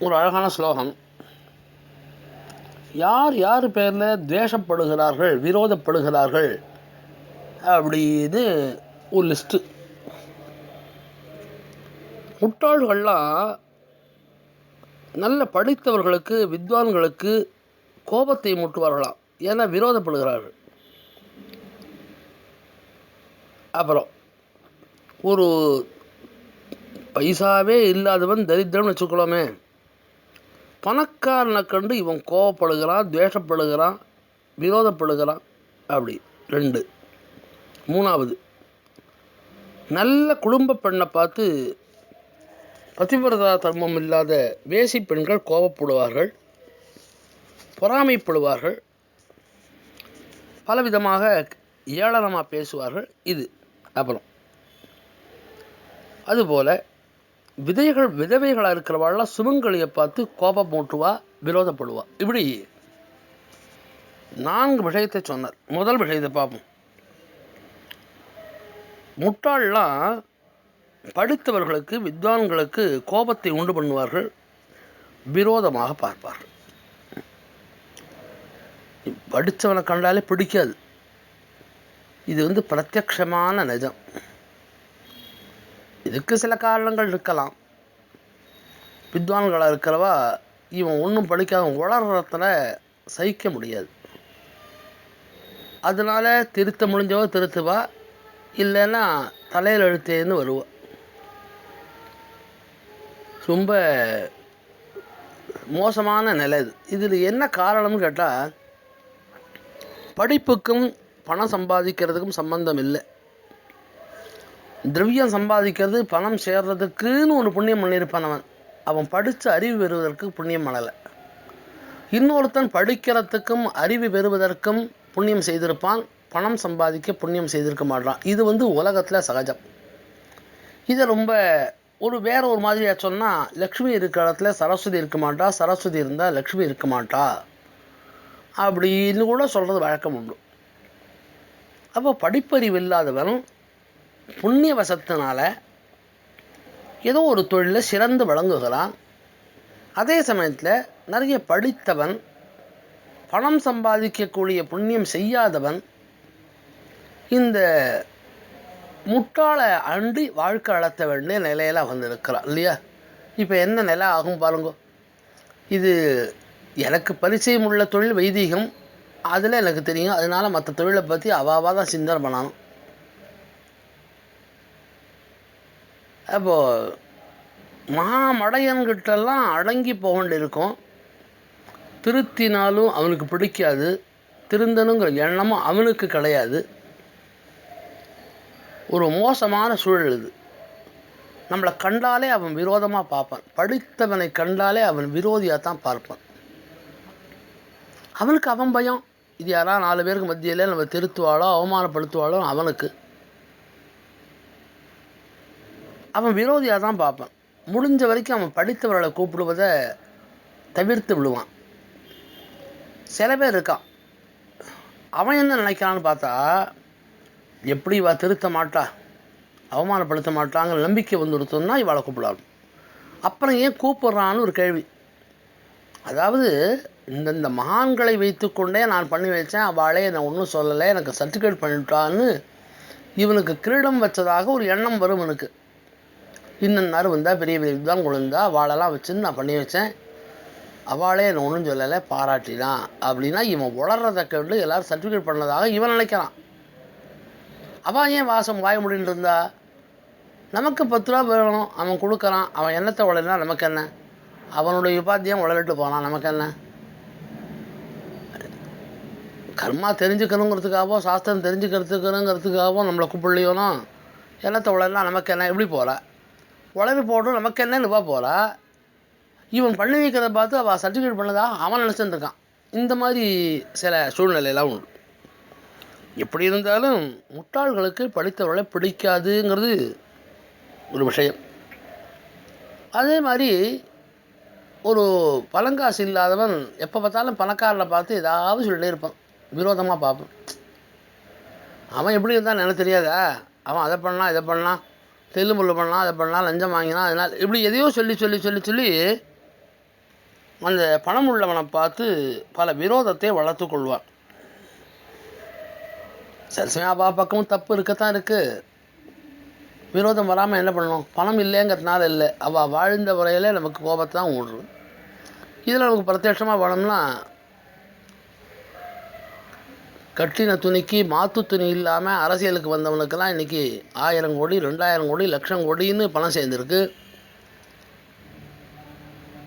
ஒரு அழகான ஸ்லோகம். யார் யார் பேரில் துவேஷப்படுகிறார்கள், விரோதப்படுகிறார்கள் அப்படின்னு ஒரு லிஸ்ட்டு. முட்டாள்கள்லாம் நல்ல படித்தவர்களுக்கு, வித்வான்களுக்கு கோபத்தை மூட்டுவார்களாம். ஏன்னா விரோதப்படுகிறார்கள். அப்புறம் ஒரு பைசாவே இல்லாதவன் தரித்திரம்னு வச்சுக்கலாமே, பணக்காரனை கண்டு இவன் கோபப்படுகிறான், துவேஷப்படுகிறான், விரோதப்படுகிறான். அப்படி 2. 3வது, நல்ல குடும்ப பெண்ணை பார்த்து பதிவிரதா தர்மம் இல்லாத வேசி பெண்கள் கோபப்படுவார்கள், பொறாமைப்படுவார்கள், பலவிதமாக ஏளனமாக பேசுவார்கள். இது. அப்புறம் அதுபோல் விதவைகளாக இருக்கிறவாள்லாம் சுமங்கலியை பார்த்து கோபம் மூட்டுவா, விரோதப்படுவா. இப்படி 4 விஷயத்தை சொன்னார். முதல் விஷயத்தை பார்ப்போம். முட்டாள்லாம் படித்தவர்களுக்கு, வித்வான்களுக்கு கோபத்தை உண்டு பண்ணுவார்கள், விரோதமாக பார்ப்பார்கள். படித்தவனை கண்டாலே பிடிக்காது. இது பிரத்யக்ஷமான நிஜம். இதுக்கு சில காரணங்கள் இருக்கலாம். வித்வான்களாக இருக்கிறவா இவன் ஒன்றும் படிக்காத உளறத்துல சகிக்க முடியாது. அதனால் திருத்த முடிஞ்சவோ திருத்துவா, இல்லைன்னா தலையில் எழுத்தேன்னு வருவா. ரொம்ப மோசமான நிலை இது. இதில் என்ன காரணம்னு கேட்டால், படிப்புக்கும் பணம் சம்பாதிக்கிறதுக்கும் சம்பந்தம் இல்லை. திரவியம் சம்பாதிக்கிறது, பணம் சேர்றதுக்குன்னு ஒரு புண்ணியம் பண்ணியிருப்பான். அவன் படித்து அறிவு பெறுவதற்கு புண்ணியம் பண்ணலை. இன்னொருத்தன் படிக்கிறதுக்கும் அறிவு பெறுவதற்கும் புண்ணியம் செய்திருப்பான், பணம் சம்பாதிக்க புண்ணியம் செய்திருக்க மாட்டான். இது உலகத்தில் சகஜம். இதை ரொம்ப வேற ஒரு மாதிரியாக சொன்னால், லக்ஷ்மி இருக்கிற இடத்துல சரஸ்வதி இருக்க மாட்டா, சரஸ்வதி இருந்தால் லக்ஷ்மி இருக்க மாட்டா அப்படின்னு கூட சொல்கிறது வழக்கம் உண்டு. அப்போ படிப்பறிவு இல்லாதவன் புண்ணிய வசத்தினால ஏதோ ஒரு தொழிலில் சிறந்து விளங்குகிறான். அதே சமயத்தில் நிறைய படித்தவன், பணம் சம்பாதிக்கக்கூடிய புண்ணியம் செய்யாதவன் இந்த முட்டாளை அண்டி வாழ்க்கை அழத்த வேண்டிய நிலையில் வந்திருக்கிறான் இல்லையா? இப்போ என்ன நிலை ஆகும் பாருங்க. இது எனக்கு பரிச்சயம் உள்ள தொழில் வைதீகம், அதில் எனக்கு தெரியும். அதனால் மற்ற தொழிலை பற்றி அவாவாக தான் சிந்தனை பண்ணணும். அப்போது மகாமடையன்கிட்டெல்லாம் அடங்கி போக வேண்டியிருக்கும். திருத்தினாலும் அவனுக்கு பிடிக்காது, திருந்தனுங்கிற எண்ணமும் அவனுக்கு கிடையாது. ஒரு மோசமான சூழல் இது. நம்மளை கண்டாலே அவன் விரோதமாக பார்ப்பான். படித்தவனை கண்டாலே அவன் விரோதியாக தான் பார்ப்பான். அவனுக்கு அவன் பயம். இது யாராவது 4 பேருக்கு மத்தியில் நம்ம திருத்துவாளோ அவமானப்படுத்துவாளோ அவனுக்கு அவன் விரோதியாக தான் பார்ப்பான். முடிஞ்ச வரைக்கும் அவன் படித்தவர்களை கூப்பிடுவதை தவிர்த்து விடுவான். சில பேர் இருக்கான், அவன் என்ன நினைக்கிறான்னு பார்த்தா, எப்படி இவள் திருத்த மாட்டா, அவமானப்படுத்த மாட்டாங்கிற நம்பிக்கை வந்துடுத்தோன்னா இவளை கூப்பிடாது. அப்புறம் ஏன் கூப்பிட்றான்னு ஒரு கேள்வி. அதாவது இந்த மகான்களை வைத்துக்கொண்டே நான் பண்ணி வச்சேன், அவளே நான் ஒன்றும் சொல்லலை, எனக்கு சர்டிஃபிகேட் பண்ணிவிட்டான்னு இவனுக்கு கிரீடம் வச்சதாக ஒரு எண்ணம் வரும். இவனுக்கு இன்னும் வந்தால் பெரிய பெரிய வித்வான் கொழுந்தா வாழெல்லாம் வச்சுன்னு நான் பண்ணி வச்சேன், அவளே என்ன ஒன்றும் சொல்லலை, பாராட்டினான் அப்படின்னா இவன் உளறதை கேட்டு எல்லோரும் சர்டிஃபிகேட் பண்ணதாக இவன் நினைக்கிறான். அவன் ஏன் வாய முடின்னு இருந்தா? நமக்கு 10 ரூபா வேணும், அவன் கொடுக்குறான், அவன் எண்ணத்தை உளறினா நமக்கு என்ன? அவனுடைய உபாத்தியம் உளறிட்டு போனான், நமக்கு என்ன? கர்மா தெரிஞ்சுக்கணுங்கிறதுக்காகவோ சாஸ்திரம் தெரிஞ்சுக்கிறதுக்குங்கிறதுக்காகவோ நம்மளை கூப்பிடலையோனோ, எண்ணத்தை உளறினா நமக்கு என்ன? எப்படி போகிறா? உளறி போடும் நமக்கு என்னன்னு போகிறா. இவன் பண்ணி வைக்கிறத பார்த்து அவள் சர்டிஃபிகேட் பண்ணதா அவன் நினச்சிட்டு இருக்கான். இந்த மாதிரி சில சூழ்நிலையெல்லாம் உண்டு. எப்படி இருந்தாலும் முட்டாள்களுக்கு படித்தவர்களை பிடிக்காதுங்கிறது ஒரு விஷயம். அதே மாதிரி ஒரு பழங்காசு இல்லாதவன் எப்போ பார்த்தாலும் பணக்காரனை பார்த்து ஏதாவது சொல்லிட்டே இருப்பான், விரோதமாக பார்ப்பான். அவன் எப்படி இருந்தால் எனக்கு தெரியாதா, அவன் அதை பண்ணான் இதை பண்ணான், தெல்லு முள்ளு பண்ணான் அதை பண்ணான், லஞ்சம் வாங்கினான், அதனால் இப்படி எதையோ சொல்லி சொல்லி சொல்லி சொல்லி அந்த பணம் உள்ளவனை பார்த்து பல விரோதத்தை வளர்த்து கொள்வான். சில சமயம் அவள் பக்கமும் தப்பு இருக்கத்தான் இருக்குது. விரோதம் வராமல் என்ன பண்ணணும்? பணம் இல்லைங்கிறதுனால இல்லை, அவள் வாழ்ந்த முறையில் நமக்கு கோபத்தை தான் ஊடுருது. இதில் நமக்கு பிரத்யட்சமாக வேணும்னா கட்டின துணிக்கு மாற்று துணி இல்லாமல் அரசியலுக்கு வந்தவனுக்கெல்லாம் இன்றைக்கி 1000 கோடி 2000 கோடி லட்சம் கோடின்னு பணம் சேர்ந்துருக்கு.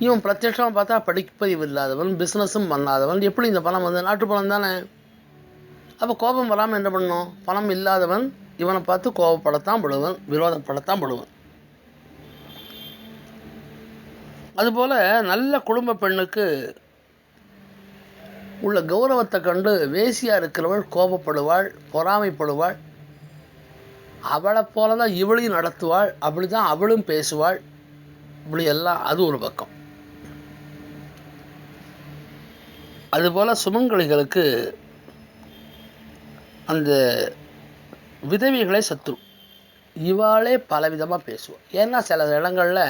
இவன் பிரத்யட்சமாக பார்த்தா படிப்பறிவு இல்லாதவன், பிஸ்னஸும் பண்ணாதவன். எப்படி இந்த பணம் வந்து? நாட்டு பணம் தானே. அப்போ கோபம் வராமல் என்ன பண்ணணும்? பணம் இல்லாதவன் இவனை பார்த்து கோபப்படத்தான் படுவன், விரோதப்படத்தான் படுவன். அதுபோல் நல்ல குடும்ப பெண்ணுக்கு உள்ள கௌரவத்தை கண்டு வேசியாக இருக்கிறவள் கோபப்படுவாள், பொறாமைப்படுவாள். அவளை போல தான் இவளையும் நடத்துவாள், அப்படி தான் அவளும் பேசுவாள். இப்படி எல்லாம் அது ஒரு பக்கம். அதுபோல் சுமங்கலிகளுக்கு அந்த விதவிகளை சத்துரு. இவாளே பலவிதமாக பேசுவாள். ஏன்னா சில இடங்களில்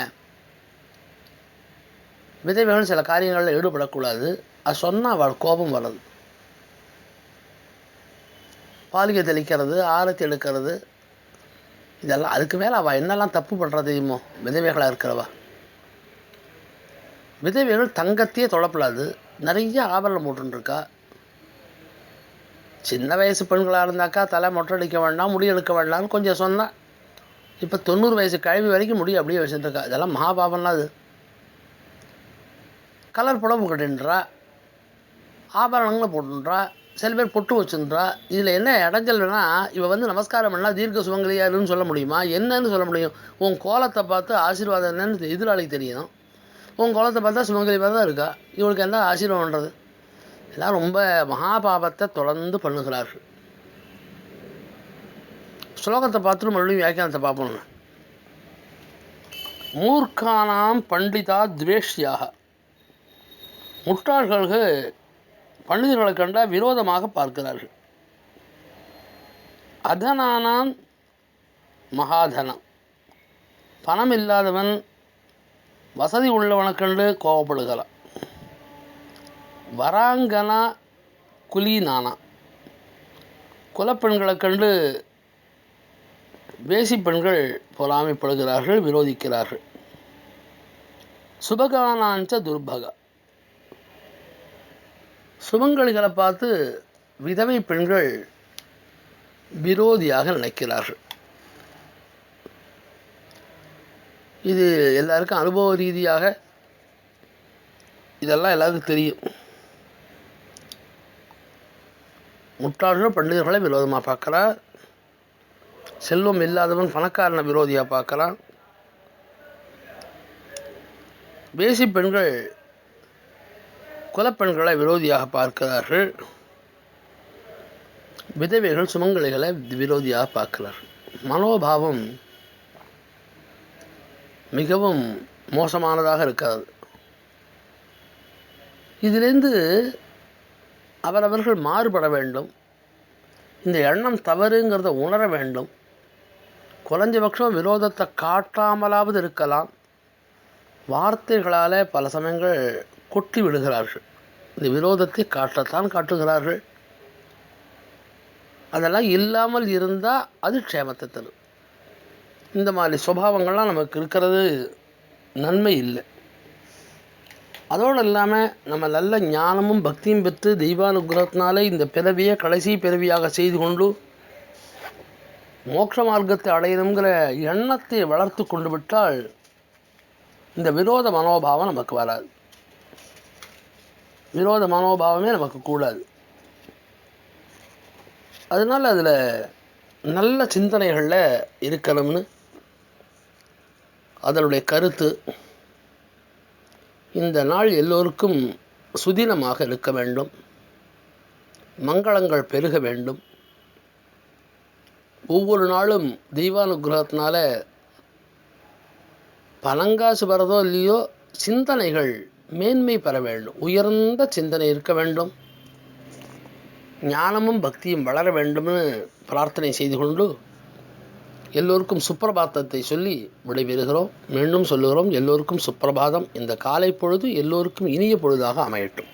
விதவைகள் சில காரியங்களில் ஈடுபடக்கூடாது. அது சொன்னால் அவள் கோபம் வர்றது. பாலிகை தெளிக்கிறது, ஆரத்தி எடுக்கிறது, இதெல்லாம். அதுக்கு மேலே அவள் என்னெல்லாம் தப்பு பண்ணுறது தெரியுமோ விதவைகளாக இருக்கிறவா. விதவைகள் தங்கத்தையே தொடப்படாது, நிறைய ஆபரணம் போட்டுருக்கா. சின்ன வயசு பெண்களாக இருந்தாக்கா தலை மொட்டடிக்க வேண்டாம், முடி எடுக்க வேண்டாம்னு கொஞ்சம் சொன்னால், இப்போ 90 வயசு கழிவு வரைக்கும் முடி அப்படியே வச்சுட்டுருக்கா. இதெல்லாம் மகாபாபம்னா அது. கலர் புடம்பு கட்டின்றா, ஆபரணங்களை போட்டுன்றா, சில பேர் பொட்டு வச்சுன்றா. இதில் என்ன இடைஞ்சல்னா, இவள் வந்து நமஸ்காரம் பண்ணால் தீர்க்க சுமங்கலியாருன்னு சொல்ல முடியுமா? என்னன்னு சொல்ல முடியும்? உன் கோலத்தை பார்த்து ஆசீர்வாதம் என்னன்னு எதிராளிக்கு தெரியணும். உன் கோலத்தை பார்த்தா சுமங்கலி மாதிரி தான் இருக்கா, இவளுக்கு என்ன ஆசீர்வாதம் பண்ணுறது? எல்லாம் ரொம்ப மகாபாபத்தை தொடர்ந்து பண்ணுகிறார்கள். ஸ்லோகத்தை பார்த்துட்டு மறுபடியும் வியாக்கியானத்தை பார்ப்போம். மூர்க்கானாம் பண்டிதா துவேஷ்யாக. முட்டாள்களுக்கு பண்டிதர்களை கண்டால் விரோதமாக பார்க்கிறார்கள். அதனானாம் மகாதனம். பணம் இல்லாதவன் வசதி உள்ளவனை கண்டு கோபப்படுகிறான். வராங்கனா குலீனானா. குலப்பெண்களை கண்டு வேசி பெண்கள் பொறாமைப்படுகிறார்கள், விரோதிக்கிறார்கள். சுபகானாஞ்ச துர்பகா. சுமங்கலிகளை பார்த்து விதவை பெண்கள் விரோதியாக நினைக்கிறார்கள். இது எல்லாருக்கும் அனுபவ ரீதியாக இதெல்லாம் எல்லாருக்கும் தெரியும். முட்டாள்கள் பண்டிதர்களை விரோதமாக பார்க்குறான். செல்வம் இல்லாதவன் பணக்காரனை விரோதியாக பார்க்குறான். வேசி பெண்கள் குலப்பெண்களை விரோதியாக பார்க்கிறார்கள். விதவைகள் சுமங்கலிகளை விரோதியாக பார்க்கிறார்கள். மனோபாவம் மிகவும் மோசமானதாக இருக்கிறது. இதிலிருந்து அவரவர்கள் மாறுபட வேண்டும். இந்த எண்ணம் தவறுங்கிறத உணர வேண்டும். குறைஞ்சபட்சம் விரோதத்தை காட்டாமலாவது இருக்கலாம். வார்த்தைகளால் பல சமயங்கள் கொட்டி விடுகிறார்கள். இந்த விரோதத்தை காட்டத்தான் காட்டுகிறார்கள். அதெல்லாம் இல்லாமல் இருந்தால் அது க்ஷேமத்தை தரும். இந்த மாதிரி சுபாவங்கள்லாம் நமக்கு இருக்கிறது நன்மை இல்லை. அதோடு இல்லாமல் நம்ம நல்ல ஞானமும் பக்தியும் பெற்று தெய்வானுகிரகத்தினாலே இந்த பிறவியை கடைசி பிறவியாக செய்து கொண்டு மோட்ச மார்க்கத்தை அடையணுங்கிற எண்ணத்தை வளர்த்து கொண்டு விட்டால் இந்த விரோத மனோபாவம் நமக்கு வராது. விரோத மனோபாவமே நமக்கு கூடாது. அதனால் அதில் நல்ல சிந்தனைகளில் இருக்கணும்னு அதனுடைய கருத்து. இந்த நாள் எல்லோருக்கும் சுதினமாக இருக்க வேண்டும். மங்களங்கள் பெருக வேண்டும். ஒவ்வொரு நாளும் தெய்வானுகிரகத்தினால பணங்காசு வரதோ இல்லையோ சிந்தனைகள் மேன்மை பெற வேண்டும். உயர்ந்த சிந்தனை இருக்க வேண்டும். ஞானமும் பக்தியும் வளர வேண்டும்னு பிரார்த்தனை செய்து கொண்டு எல்லோருக்கும் சுப்பிரபாதத்தை சொல்லி விடைபெறுகிறோம். மீண்டும் சொல்லுகிறோம், எல்லோருக்கும் சுப்பிரபாதம். இந்த காலை பொழுது எல்லோருக்கும் இனிய பொழுதாக அமையட்டும்.